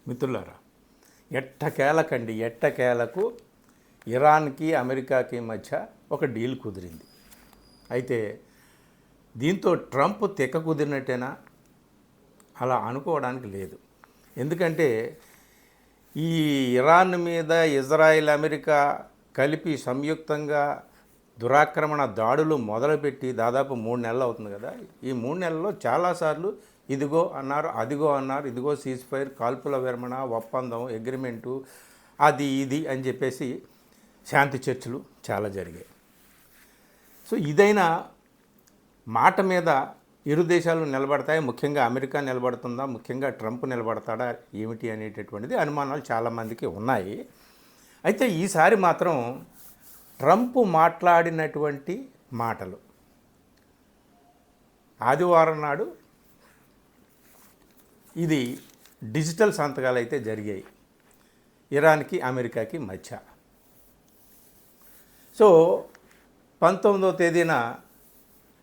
మిత్రులారా, ఎట్టకేలకు ఇరాన్కి అమెరికాకి మధ్య ఒక డీల్ కుదిరింది. అయితే దీంతో ట్రంప్ తెక్క కుదిరినట్టేనా? అలా అనుకోవడానికి లేదు. ఎందుకంటే ఈ ఇరాన్ మీద ఇజ్రాయిల్ అమెరికా కలిపి సంయుక్తంగా దురాక్రమణ దాడులు మొదలుపెట్టి దాదాపు 3 నెలలు అవుతుంది కదా. ఈ 3 నెలల్లో చాలాసార్లు ఇదిగో అన్నారు, అదిగో అన్నారు, ఇదిగో సీజ్ ఫైర్, కాల్పుల విరమణ ఒప్పందం, అగ్రిమెంటు, అది ఇది అని చెప్పేసి శాంతి చర్చలు చాలా జరిగాయి. సో ఇదైనా మాట మీద ఇరు దేశాలు నిలబడతాయి, ముఖ్యంగా అమెరికా నిలబడుతుందా, ముఖ్యంగా ట్రంప్ నిలబడతాడా ఏమిటి అనేటటువంటిది అనుమానాలు చాలామందికి ఉన్నాయి. అయితే ఈసారి మాత్రం ట్రంప్ మాట్లాడినటువంటి మాటలు ఆదివారం నాడు ఇది డిజిటల్ సంతకాలు అయితే జరిగాయి ఇరాన్కి అమెరికాకి మధ్య. సో 19వ తేదీన,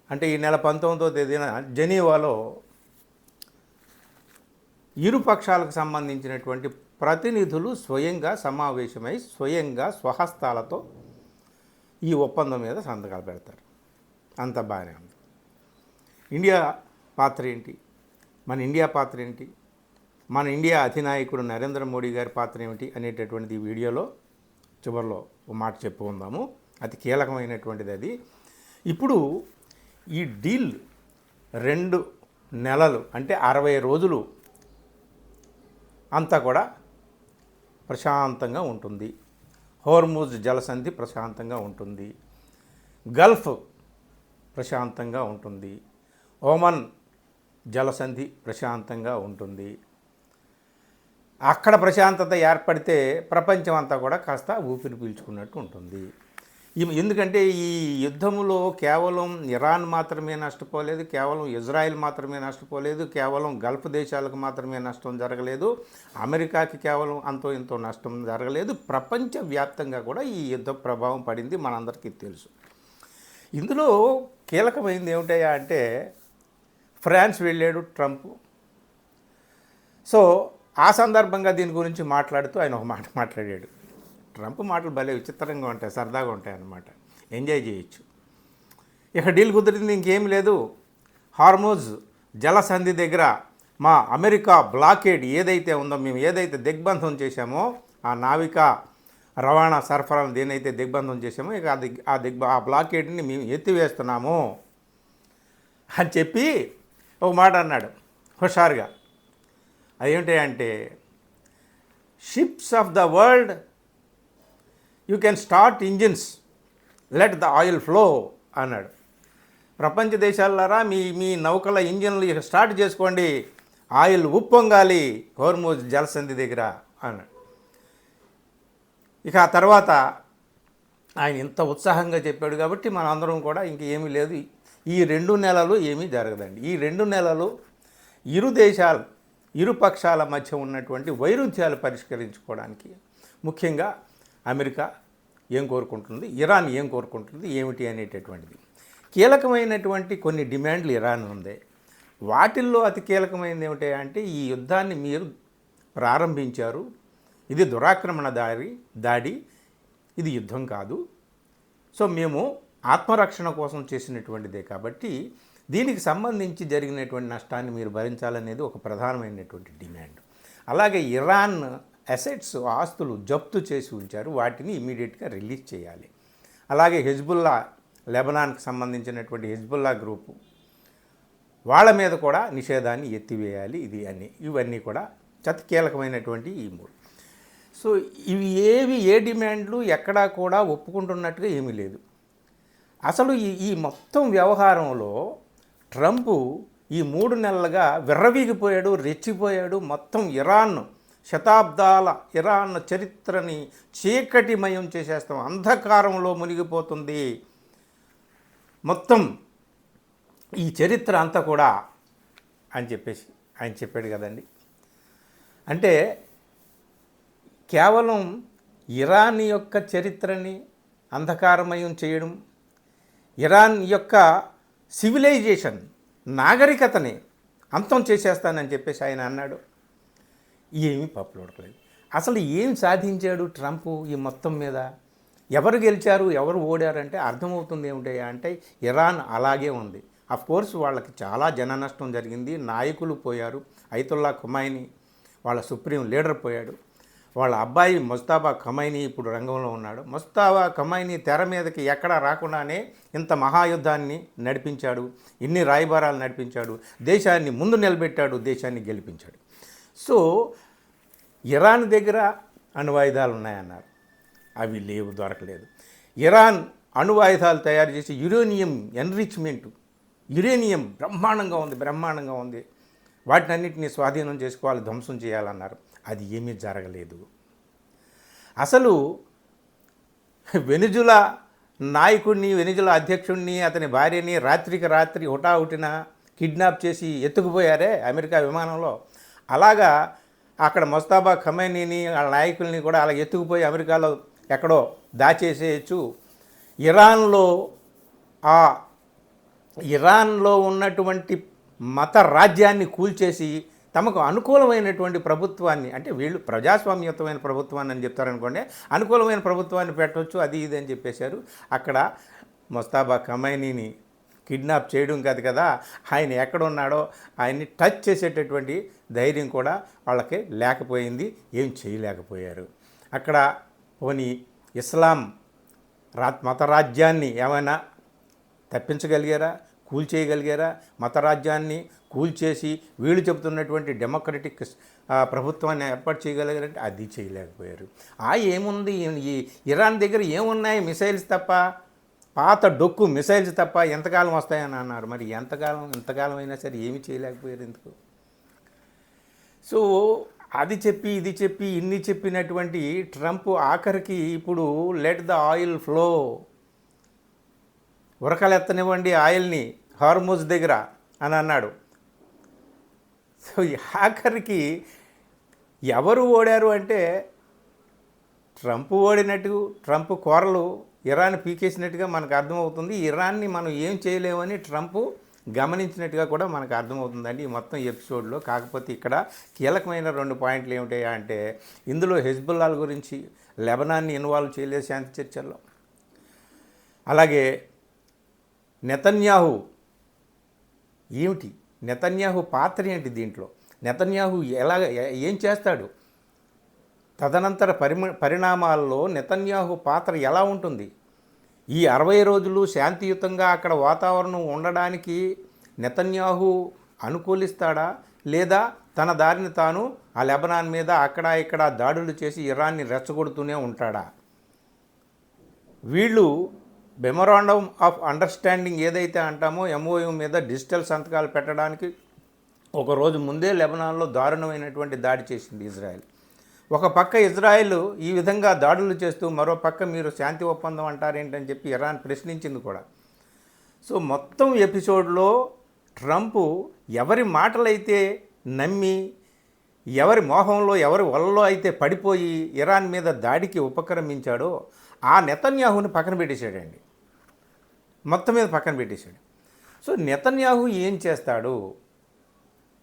అంటే ఈ నెల 19వ తేదీన జెనీవాలో ఇరు పక్షాలకు సంబంధించినటువంటి ప్రతినిధులు స్వయంగా సమావేశమై స్వయంగా స్వహస్తాలతో ఈ ఒప్పందం మీద సంతకాలు పెడతారు. అంత బాగానే ఉంది. ఇండియా పాత్ర ఏంటి, మన ఇండియా పాత్ర ఏంటి, మన ఇండియా అధినాయకుడు నరేంద్ర మోడీ గారి పాత్ర ఏమిటి అనేటటువంటిది ఈ వీడియోలో చివరిలో ఒక మాట చెప్పుకుందాము. అతి కీలకమైనటువంటిది అది. ఇప్పుడు ఈ డీల్ 2 నెలలు అంటే 60 రోజులు అంతా కూడా ప్రశాంతంగా ఉంటుంది. హోర్ముజ్ జలసంధి ప్రశాంతంగా ఉంటుంది, గల్ఫ్ ప్రశాంతంగా ఉంటుంది, ఓమన్ జలసంధి ప్రశాంతంగా ఉంటుంది. అక్కడ ప్రశాంతత ఏర్పడితే ప్రపంచం అంతా కూడా కాస్త ఊపిరి పీల్చుకున్నట్టు ఉంటుంది. ఎందుకంటే ఈ యుద్ధంలో కేవలం ఇరాన్ మాత్రమే నష్టపోలేదు, కేవలం ఇజ్రాయెల్ మాత్రమే నష్టపోలేదు, కేవలం గల్ఫ్ దేశాలకు మాత్రమే నష్టం జరగలేదు, అమెరికాకి కేవలం అంతో ఇంతో నష్టం జరగలేదు, ప్రపంచవ్యాప్తంగా కూడా ఈ యుద్ధ ప్రభావం పడింది, మనందరికీ తెలుసు. ఇందులో కీలకమైంది ఏమిటయ్యా అంటే ఫ్రాన్స్ వెళ్ళాడు ట్రంప్. సో ఆ సందర్భంగా దీని గురించి మాట్లాడుతూ ఆయన ఒక మాట మాట్లాడాడు. ట్రంప్ మాటలు భలే విచిత్రంగా ఉంటాయి, సరదాగా ఉంటాయి అన్నమాట, ఎంజాయ్ చేయొచ్చు. ఇక డీల్ కుదిరింది, ఇంకేం లేదు. హార్మోజ్ జలసంధి దగ్గర మా అమెరికా బ్లాకేడ్ ఏదైతే ఉందో, మేము ఏదైతే దిగ్బంధం చేశామో, ఆ నావికా రవాణా సరఫరాను దేనైతే దిగ్బంధం చేశామో, ఇక ఆ బ్లాకేడ్ని మేము ఎత్తివేస్తున్నాము అని చెప్పి ఒక మాట అన్నాడు హుషారుగా. అదేంటి అంటే, ships of the world you can start engines, let the oil flow అన్నాడు. ప్రపంచ దేశాలారా మీ నౌకల ఇంజిన్లు స్టార్ట్ చేసుకోండి, ఆయిల్ ఉప్పొంగాలి హోర్ముజ్ జలసంధి దగ్గర అన్నాడు. ఇక ఆ తర్వాత ఆయన ఇంత ఉత్సాహంగా చెప్పాడు కాబట్టి మనందరం కూడా ఇంకేమీ లేదు. ఈ 2 నెలలు ఏమీ జరగదండి. ఈ 2 నెలలు ఇరు పక్షాల మధ్య ఉన్నటువంటి వైరుధ్యాలు పరిష్కరించుకోవడానికి, ముఖ్యంగా అమెరికా ఏం కోరుకుంటుంది, ఇరాన్ ఏం కోరుకుంటుంది, ఏమిటి అనేటటువంటిది కీలకమైనటువంటి కొన్ని డిమాండ్లు ఇరాన్ ఉంది. వాటిల్లో అతి కీలకమైనది ఏమిటి అంటే, ఈ యుద్ధాన్ని మీరు ప్రారంభించారు, ఇది దురాక్రమణ దాడి, ఇది యుద్ధం కాదు. సో మేము ఆత్మరక్షణ కోసం చేసినటువంటిదే కాబట్టి దీనికి సంబంధించి జరిగినటువంటి నష్టాన్ని మీరు భరించాలనేది ఒక ప్రధానమైనటువంటి డిమాండ్. అలాగే ఇరాన్ అసెట్స్, ఆస్తులు జప్తు చేసి ఉంచారు, వాటిని ఇమీడియట్గా రిలీజ్ చేయాలి. అలాగే హెజ్బుల్లా, లెబనాన్కి సంబంధించినటువంటి హెజ్బుల్లా గ్రూపు, వాళ్ళ మీద కూడా నిషేధాన్ని ఎత్తివేయాలి. ఇవన్నీ కూడా అతి కీలకమైనటువంటి ఈ 3. సో ఇవి ఏ డిమాండ్లు ఎక్కడా కూడా ఒప్పుకుంటున్నట్టుగా ఏమీ లేదు. అసలు ఈ మొత్తం వ్యవహారంలో ట్రంప్ ఈ 3 నెలలుగా విర్రవీగిపోయాడు, రెచ్చిపోయాడు. మొత్తం శతాబ్దాల ఇరాన్ చరిత్రని చీకటిమయం చేసేస్తాం, అంధకారంలో మునిగిపోతుంది మొత్తం ఈ చరిత్ర అంతా కూడా అని చెప్పేసి ఆయన చెప్పాడు కదండి. అంటే కేవలం ఇరాన్ యొక్క చరిత్రని అంధకారమయం చేయడం, ఇరాన్ యొక్క సివిలైజేషన్, నాగరికతని అంతం చేసేస్తానని చెప్పేసి ఆయన అన్నాడు. ఏమీ పప్పులు ఉడకలేదు. అసలు ఏం సాధించాడు ట్రంప్ ఈ మొత్తం మీద? ఎవరు గెలిచారు, ఎవరు ఓడారంటే అర్థమవుతుంది ఏమిటయ్యా అంటే ఇరాన్ అలాగే ఉంది. కోర్స్ వాళ్ళకి చాలా జన నష్టం జరిగింది, నాయకులు పోయారు. అయితుల్లా ఖుమైనీ వాళ్ళ సుప్రీం లీడర్ పోయాడు. వాళ్ళ అబ్బాయి ముజ్తబా ఖమైనీ ఇప్పుడు రంగంలో ఉన్నాడు. ముజ్తబా ఖమైనీ తెర మీదకి ఎక్కడా రాకుండానే ఇంత మహాయుద్ధాన్ని నడిపించాడు, ఇన్ని రాయబారాలు నడిపించాడు, దేశాన్ని ముందు నిలబెట్టాడు, దేశాన్ని గెలిపించాడు. సో ఇరాన్ దగ్గర అణ్వాయుధాలు ఉన్నాయన్నారు, అవి లేవు, దొరకలేదు. ఇరాన్ అణ్వాయుధాలు తయారు చేసి యురేనియం ఎన్రిచ్మెంట్, యురేనియం బ్రహ్మాండంగా ఉంది, వాటిని అన్నింటినీ స్వాధీనం చేసుకోవాలి, ధ్వంసం చేయాలన్నారు. అది ఏమీ జరగలేదు. అసలు వెనిజులా నాయకుడిని, వెనిజులా అధ్యక్షుడిని, అతని భార్యని రాత్రికి రాత్రి హుటాహుటిన కిడ్నాప్ చేసి ఎత్తుకుపోయారే అమెరికా విమానంలో, అలాగా అక్కడ ముజ్తబా ఖమైనీని వాళ్ళ నాయకుల్ని కూడా అలా ఎత్తుకుపోయి అమెరికాలో ఎక్కడో దాచేసేయచ్చు. ఇరాన్లో ఉన్నటువంటి మత రాజ్యాన్ని కూల్చేసి తమకు అనుకూలమైనటువంటి ప్రభుత్వాన్ని, అంటే వీళ్ళు ప్రజాస్వామ్యయుతమైన ప్రభుత్వాన్ని అని చెప్తారనుకోండి, అనుకూలమైన ప్రభుత్వాన్ని పెట్టవచ్చు, అది ఇది అని చెప్పేశారు. అక్కడ ముజ్తబా ఖమైనీని కిడ్నాప్ చేయడం కాదు కదా, ఆయన ఎక్కడున్నాడో ఆయన్ని టచ్ చేసేటటువంటి ధైర్యం కూడా వాళ్ళకి లేకపోయింది, ఏం చేయలేకపోయారు. అక్కడ పోనీ ఇస్లాం మతరాజ్యాన్ని ఏమైనా తప్పించగలిగారా, కూల్చేయగలిగారా? మతరాజ్యాన్ని కూల్చేసి వీళ్ళు చెబుతున్నటువంటి డెమోక్రటిక్ ప్రభుత్వాన్ని ఏర్పాటు చేయగలిగారంటే అది చేయలేకపోయారు. ఏముంది, ఈ ఇరాన్ దగ్గర ఏమున్నాయి, మిసైల్స్ తప్ప, పాత డొక్కు మిసైల్స్ తప్ప, ఎంతకాలం వస్తాయని అన్నారు. మరి ఇంతకాలం అయినా సరే ఏమీ చేయలేకపోయారు ఎందుకు? సో అది చెప్పి ఇది చెప్పి ఇన్ని చెప్పినటువంటి ట్రంప్ ఆఖరికి ఇప్పుడు లెట్ ద ఆయిల్ ఫ్లో, ఉరకలెత్తనివ్వండి ఆయిల్ని హార్మోజ్ దగ్గర అని అన్నాడు. సో ఆఖరికి ఎవరు ఓడారు అంటే ట్రంప్ ఓడినట్టు, ట్రంప్ కూరలు ఇరాన్ పీకేసినట్టుగా మనకు అర్థమవుతుంది. ఇరాన్ని మనం ఏం చేయలేమని ట్రంప్ గమనించినట్టుగా కూడా మనకు అర్థమవుతుందండి ఈ మొత్తం ఎపిసోడ్లో. కాకపోతే ఇక్కడ కీలకమైన 2 పాయింట్లు ఏమిటాయా అంటే, ఇందులో హెజ్బుల్లాల గురించి, లెబనాన్ని ఇన్వాల్వ్ చేయలేదు శాంతి చర్చల్లో. అలాగే నెతన్యాహు నెతన్యాహు పాత్ర ఏంటి దీంట్లో, నెతన్యాహు ఏం చేస్తాడు, తదనంతర పరిణామాల్లో నెతన్యాహు పాత్ర ఎలా ఉంటుంది, ఈ 60 రోజులు శాంతియుతంగా అక్కడ వాతావరణం ఉండడానికి నెతన్యాహు అనుకూలిస్తాడా, లేదా తన దారిని తాను ఆ లెబనాన్ మీద అక్కడ ఇక్కడ దాడులు చేసి ఇరాన్ని రెచ్చగొడుతూనే ఉంటాడా? వీళ్ళు మెమొరాండం ఆఫ్ అండర్స్టాండింగ్ ఏదైతే అంటామో MOU మీద డిజిటల్ సంతకాలు పెట్టడానికి ఒక రోజు ముందే లెబనాన్లో దారుణమైనటువంటి దాడి చేసింది ఇజ్రాయెల్. ఒక పక్క ఇజ్రాయెల్ ఈ విధంగా దాడులు చేస్తూ మరో పక్క మీరు శాంతి ఒప్పందం అంటారేంటని చెప్పి ఇరాన్ ప్రశ్నించింది కూడా. సో మొత్తం ఎపిసోడ్లో ట్రంప్ ఎవరి మాటలైతే నమ్మి, ఎవరి మోహంలో, ఎవరి వలలో అయితే పడిపోయి ఇరాన్ మీద దాడికి ఉపక్రమించాడో ఆ నెతన్యాహుని పక్కన పెట్టేశాడండి, మొత్తం మీద పక్కన పెట్టేశాడు. సో నెతన్యాహు ఏం చేస్తాడు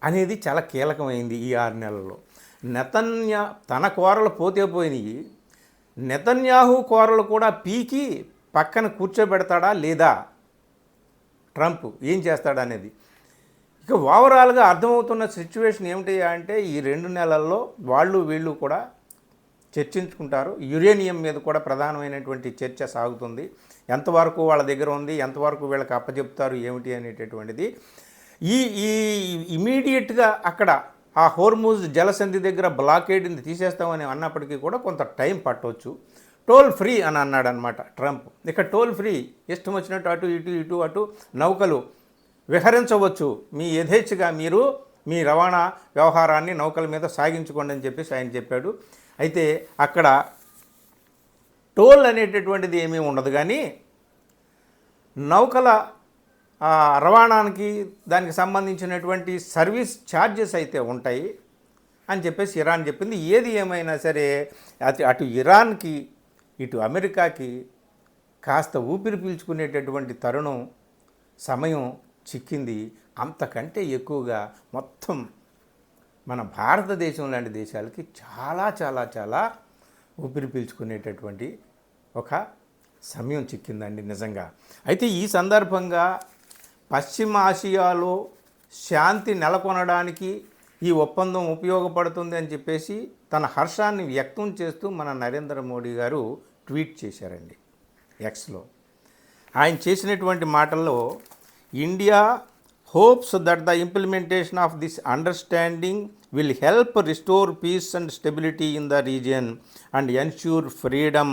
అనేది చాలా కీలకమైంది ఈ 6 నెలల్లో. తన కూరలు పోతే పోయినాయి, నెతన్యాహు కూరలు కూడా పీకి పక్కన కూర్చోబెడతాడా లేదా ట్రంప్, ఏం చేస్తాడా అనేది. ఇక ఓవరాల్గా అర్థమవుతున్న సిచ్యువేషన్ ఏమిటయ్యా అంటే, ఈ 2 నెలల్లో వీళ్ళు కూడా చర్చించుకుంటారు. యురేనియం మీద కూడా ప్రధానమైనటువంటి చర్చ సాగుతుంది. ఎంతవరకు వాళ్ళ దగ్గర ఉంది, ఎంతవరకు వీళ్ళకి అప్పచెప్తారు ఏమిటి అనేటటువంటిది. ఈ ఇమీడియట్గా అక్కడ ఆ హోర్ముజ్ జలసంధి దగ్గర బ్లాకేడ్ని తీసేస్తామని అన్నప్పటికీ కూడా కొంత టైం పట్టవచ్చు. టోల్ ఫ్రీ అని అన్నాడు అనమాట ట్రంప్. ఇక టోల్ ఫ్రీ, ఇష్టం వచ్చినట్టు అటు ఇటు నౌకలు విహరించవచ్చు, మీ యథేచ్ఛగా మీరు మీ రవాణా వ్యవహారాన్ని నౌకల మీద సాగించుకోండి అని చెప్పేసి ఆయన చెప్పాడు. అయితే అక్కడ టోల్ అనేటటువంటిది ఏమీ ఉండదు, కానీ నౌకల రవాణానికి దానికి సంబంధించినటువంటి సర్వీస్ ఛార్జెస్ అయితే ఉంటాయి అని చెప్పేసి ఇరాన్ చెప్పింది. ఏది ఏమైనా సరే అటు ఇరాన్కి ఇటు అమెరికాకి కాస్త ఊపిరి పీల్చుకునేటటువంటి తరుణం, సమయం చిక్కింది. అంతకంటే ఎక్కువగా మొత్తం మన భారతదేశం లాంటి దేశాలకి చాలా చాలా చాలా ఊపిరి పీల్చుకునేటటువంటి ఒక సమయం చిక్కిందండి నిజంగా. అయితే ఈ సందర్భంగా పశ్చిమాసియాలో శాంతి నెలకొనడానికి ఈ ఒప్పందం ఉపయోగపడుతుంది అని చెప్పేసి తన హర్షాన్ని వ్యక్తం చేస్తూ మన నరేంద్ర మోడీ గారు ట్వీట్ చేశారండి ఎక్స్లో. ఆయన చేసినటువంటి మాటల్లో, India hopes that the implementation of this understanding will help restore peace and stability in the region and ensure freedom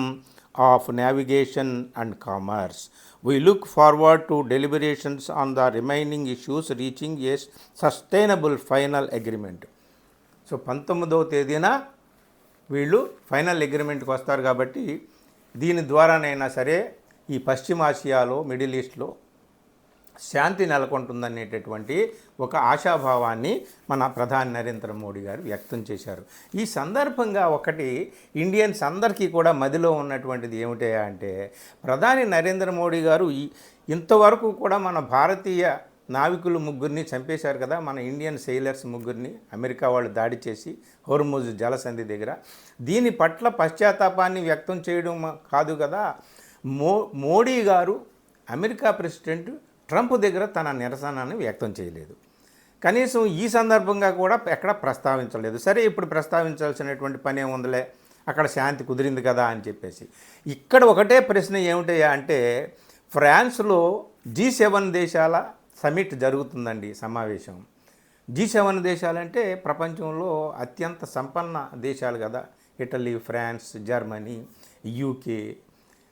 of navigation and commerce. We look forward to deliberations on the remaining issues reaching a sustainable final agreement. So 19వ తేదీన వీళ్ళు final అగ్రిమెంట్కి వస్తారు కాబట్టి దీని ద్వారానైనా సరే ఈ పశ్చిమాసియాలో, middle ఈస్ట్లో శాంతి నెలకొంటుందనేటటువంటి ఒక ఆశాభావాన్ని మన ప్రధాని నరేంద్ర మోడీ గారు వ్యక్తం చేశారు. ఈ సందర్భంగా ఒకటి ఇండియన్స్ అందరికీ కూడా మదిలో ఉన్నటువంటిది ఏమిటా అంటే, ప్రధాని నరేంద్ర మోడీ గారు ఇంతవరకు కూడా మన భారతీయ నావికులు ముగ్గురిని చంపేశారు కదా, మన ఇండియన్ సెయిలర్స్ ముగ్గురిని అమెరికా వాళ్ళు దాడి చేసి హోర్ముజ్ జలసంధి దగ్గర. దీని పట్ల పశ్చాత్తాపాన్ని వ్యక్తం చేయడం కాదు కదా, మోడీ గారు అమెరికా ప్రెసిడెంట్ ట్రంప్ దగ్గర తన నిరసనని వ్యక్తం చేయలేదు. కనీసం ఈ సందర్భంగా కూడా ఎక్కడ ప్రస్తావించలేదు. సరే, ఇప్పుడు ప్రస్తావించాల్సినటువంటి పని ఏముందిలే, అక్కడ శాంతి కుదిరింది కదా అని చెప్పేసి. ఇక్కడ ఒకటే ప్రశ్న ఏమిటయ్యా అంటే, ఫ్రాన్స్లో G7 దేశాల సమిట్ జరుగుతుందండి, సమావేశం. G7 దేశాలంటే ప్రపంచంలో అత్యంత సంపన్న దేశాలు కదా, Italy, France, Germany, UK,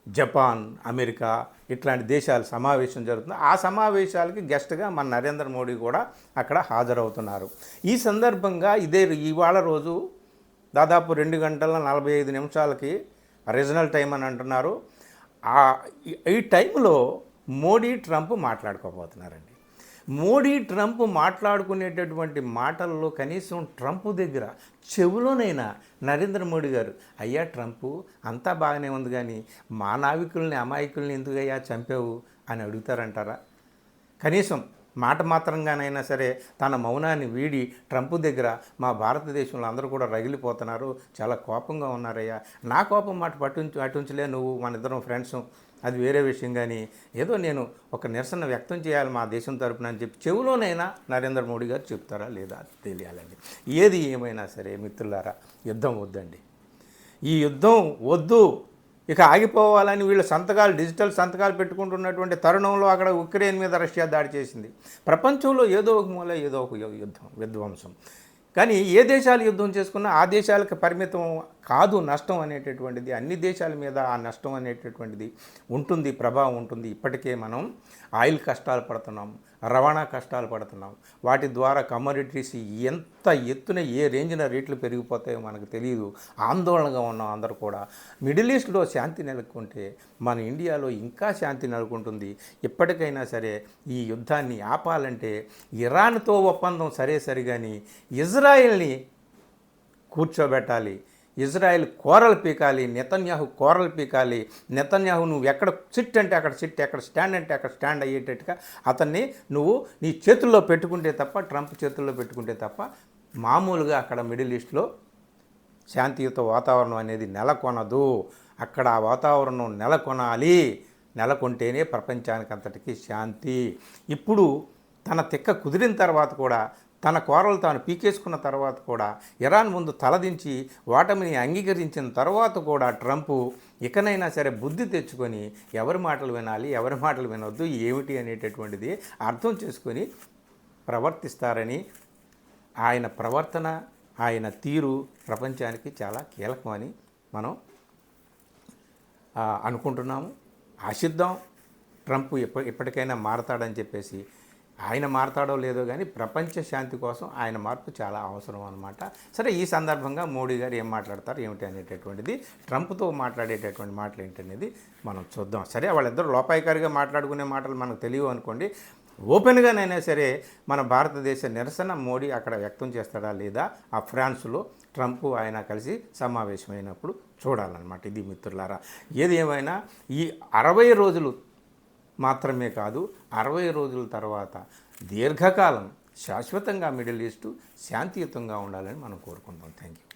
Japan, America, ఇట్లాంటి దేశాల సమావేశం జరుగుతుంది. ఆ సమావేశాలకి గెస్ట్గా మన నరేంద్ర మోడీ కూడా అక్కడ హాజరవుతున్నారు. ఈ సందర్భంగా ఇవాళ రోజు దాదాపు 2 గంటల 45 నిమిషాలకి రీజనల్ టైం అని అంటున్నారు. ఈ టైంలో మోడీ, ట్రంప్ మాట్లాడుకోబోతున్నారండి. మోడీ, ట్రంప్ మాట్లాడుకునేటటువంటి మాటల్లో కనీసం ట్రంప్ దగ్గర చెవులోనైనా నరేంద్ర మోడీ గారు, అయ్యా ట్రంప్ అంతా బాగానే ఉంది కానీ మా నావికుల్ని, అమాయకుల్ని ఎందుకయ్యా చంపావు అని అడుగుతారంటారా? కనీసం మాట మాత్రంగానైనా సరే తన మౌనాన్ని వీడి ట్రంప్ దగ్గర, మా భారతదేశంలో అందరూ కూడా రగిలిపోతున్నారు, చాలా కోపంగా ఉన్నారయ్యా, నా కోపం మాట అటుంచలే, నువ్వు మన ఇద్దరం ఫ్రెండ్స్, అది వేరే విషయం, కానీ ఏదో నేను ఒక నిరసన వ్యక్తం చేయాలి మా దేశం తరపున అని చెప్పి చెవులోనైనా నరేంద్ర మోడీ గారు చెప్తారా లేదా తెలియాలండి. ఏది ఏమైనా సరే మిత్రులారా, యుద్ధం వద్దండి. ఈ యుద్ధం వద్దు, ఇక ఆగిపోవాలని వీళ్ళు డిజిటల్ సంతకాలు పెట్టుకుంటున్నటువంటి తరుణంలో అక్కడ ఉక్రెయిన్ మీద రష్యా దాడి చేసింది. ప్రపంచంలో ఏదో ఒక మూల ఏదో ఒక యుద్ధం, విధ్వంసం. కానీ ఏ దేశాలు యుద్ధం చేసుకున్నా ఆ దేశాలకు పరిమితం కాదు నష్టం అనేటటువంటిది. అన్ని దేశాల మీద ఆ నష్టం అనేటటువంటిది ఉంటుంది, ప్రభావం ఉంటుంది. ఇప్పటికే మనం ఆయిల్ కష్టాలు పడుతున్నాం, రవాణా కష్టాలు పడుతున్నాం. వాటి ద్వారా కమోడిటీస్ ఎంత ఎత్తున ఏ రేంజ్న రేట్లు పెరిగిపోతాయో మనకు తెలియదు. ఆందోళనగా ఉన్నాం అందరూ కూడా. మిడిల్ ఈస్ట్లో శాంతి నెలకొంటే మన ఇండియాలో ఇంకా శాంతి నెలకొంటుంది. ఇప్పటికైనా సరే ఈ యుద్ధాన్ని ఆపాలంటే ఇరాన్తో ఒప్పందం సరే కానీ ఇజ్రాయెల్ని కూర్చోబెట్టాలి. ఇజ్రాయెల్ కోరలు పీకాలి, నెతన్యాహు కోరలు పీకాలి. నెతన్యాహు నువ్వు ఎక్కడ సిట్ అంటే అక్కడ సిట్, ఎక్కడ స్టాండ్ అంటే అక్కడ స్టాండ్ అయ్యేటట్టుగా అతన్ని నువ్వు నీ చేతుల్లో పెట్టుకుంటే తప్ప, ట్రంప్ చేతుల్లో పెట్టుకుంటే తప్ప మామూలుగా అక్కడ మిడిల్ ఈస్ట్లో శాంతియుత వాతావరణం అనేది నెలకొనదు. అక్కడ ఆ వాతావరణం నెలకొంటేనే ప్రపంచానికి అంతటికీ శాంతి. ఇప్పుడు తన తిక్క కుదిరిన తర్వాత కూడా, తన కోరలు తాను పీకేసుకున్న తర్వాత కూడా, ఇరాన్ ముందు తలదించి ఓటమిని అంగీకరించిన తర్వాత కూడా ట్రంప్ ఇకనైనా సరే బుద్ధి తెచ్చుకొని ఎవరి మాటలు వినాలి, ఎవరి మాటలు వినొద్దు, ఏమిటి అనేటటువంటిది అర్థం చేసుకొని ప్రవర్తిస్తారని, ఆయన ప్రవర్తన, ఆయన తీరు ప్రపంచానికి చాలా కీలకమని మనం అనుకుంటున్నాము. ఆశిద్దాం ట్రంప్ ఎప్పటికైనా మారతాడని చెప్పేసి. ఆయన మారతాడో లేదో కానీ ప్రపంచ శాంతి కోసం ఆయన మార్పు చాలా అవసరం అన్నమాట. సరే, ఈ సందర్భంగా మోడీ గారు ఏం మాట్లాడతారు ఏమిటి అనేటటువంటిది, ట్రంప్తో మాట్లాడేటటువంటి మాటలు ఏంటనేది మనం చూద్దాం. సరే, వాళ్ళిద్దరూ లోపాయికారిగా మాట్లాడుకునే మాటలు మనకు తెలియవు అనుకోండి, ఓపెన్గానైనా సరే మన భారతదేశ నిరసన మోడీ అక్కడ వ్యక్తం చేస్తాడా లేదా ఆ ఫ్రాన్స్లో ట్రంప్ ఆయన కలిసి సమావేశమైనప్పుడు చూడాలన్నమాట. ఇది మిత్రులారా, ఏది ఏమైనా ఈ 60 రోజులు మాత్రమే కాదు, 60 రోజుల తర్వాత దీర్ఘకాలం శాశ్వతంగా మిడిల్ ఈస్ట్ శాంతియుతంగా ఉండాలని మనం కోరుకుందాం. Thank you.